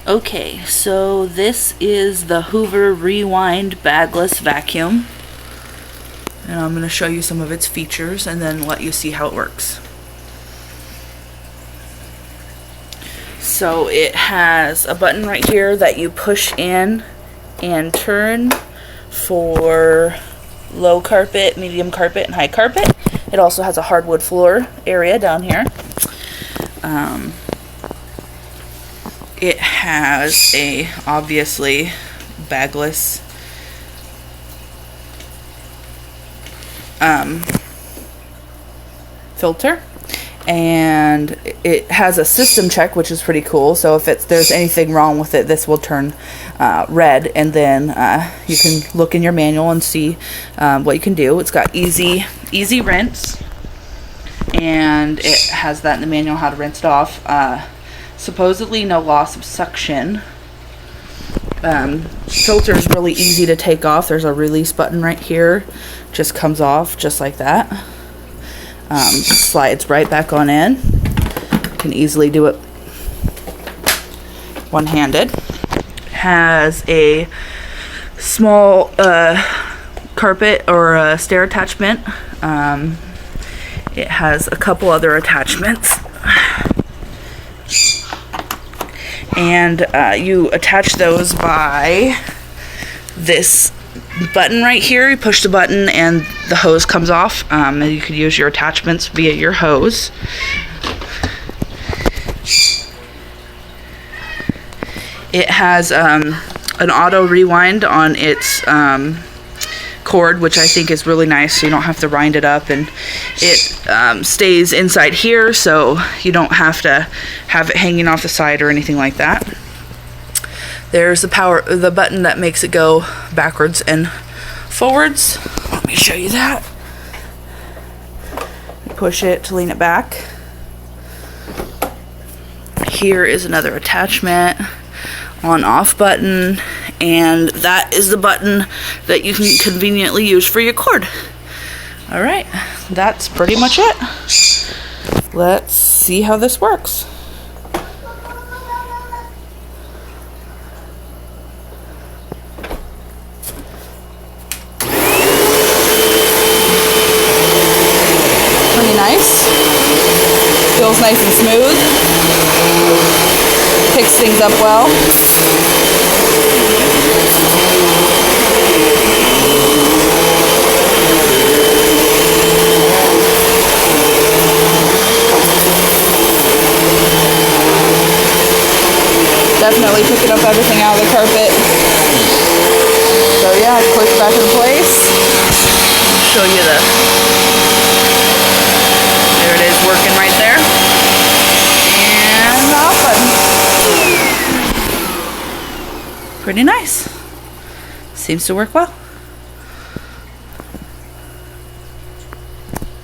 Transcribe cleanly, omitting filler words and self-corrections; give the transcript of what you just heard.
Okay, so this is the Hoover Rewind Bagless Vacuum. And I'm going to show you some of its features and then let you see how it works. So it has a button right here that you push in and turn for low carpet, medium carpet, and high carpet. It also has a hardwood floor area down here. It has a, obviously, bagless filter, and it has a system check, which is pretty cool. So if there's anything wrong with it, this will turn red, and then you can look in your manual and see what you can do. It's got easy rinse, and it has that in the manual, how to rinse it off. Supposedly no loss of suction. Filter is really easy to take off. There's a release button right here. Just comes off just like that. Slides right back on in. You can easily do it one-handed. Has a small carpet or a stair attachment. It has a couple other attachments. And you attach those by this button right here. You push the button and the hose comes off. And you can use your attachments via your hose. It has an auto rewind on its cord, which I think is really nice, so you don't have to wind it up, and it stays inside here, so you don't have to have it hanging off the side or anything like that. There's the button that makes it go backwards and forwards. Let me show you that. You push it to lean it back. Here is another attachment, on-off button, and that is the button that you can conveniently use for your cord. Alright, that's pretty much it. Let's see how this works. Pretty nice. Feels nice and smooth. Picks things up well. Definitely picking up everything out of the carpet. So yeah, it clicks back in place. Show you there it is working right there. And the off button. Pretty nice. Seems to work well.